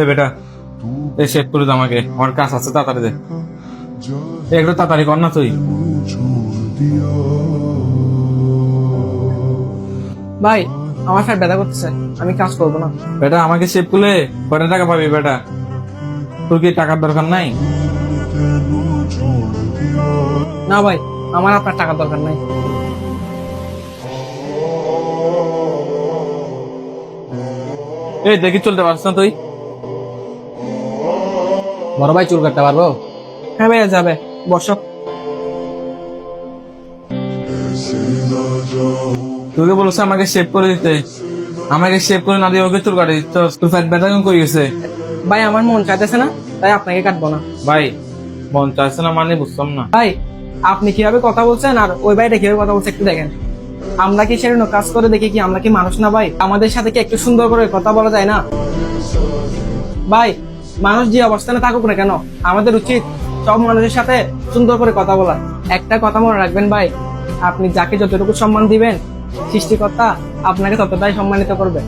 বেটা এই শেভ করে দে আমাকে, আমার কাজ আছে, তাড়াতাড়ি দে। একটু তাড়াতাড়ি কর না তুই। ভাই আমার ফ্যাট ব্যথা করতেছে, আমি কাজ করবো না। বেটা আমাকে শেভ করলে কয়টা টাকা পাবি বেটা? তোর কি টাকার দরকার নাই? না ভাই, আমার আপনার টাকার দরকার নাই। এই দেখি চলতে পারছ না তুই? বড় ভাই চুল কাটতে পারবো? হ্যাঁ ভাইয়া যাবে, বসো। তোকে বলছে আমাকে শেভ করে দিতে, আমাকে শেভ করে না দিয়ে ওকে চুল কাটে দিত। তোর ফ্যাট ব্যথা কেমন করে গেছে? ভাই আমার মন চাইতেছে না, তাই আপনাকে কাটবো না। ভাই মন চাইছে না মানে বুঝতাম না। ভাই আপনি কিভাবে কথা বলছেন আর ওই ভাইটা কিভাবে কথা বলছে একটু দেখেন। আমরা কি সেরকম কাজ করে দেখি কি আমরা কি মানুষ না ভাই? আমাদের সাথে কি একটু সুন্দর করে কথা বলা যায় না? ভাই মানুষ যে অবস্থানে থাকুক না কেন, আমাদের উচিত সব মানুষের সাথে সুন্দর করে কথা বলা। একটা কথা মনে রাখবেন ভাই, আপনি যাকে যতটুকু সম্মান দিবেন, সৃষ্টিকর্তা আপনাকে ততটাই সম্মানিত করবে।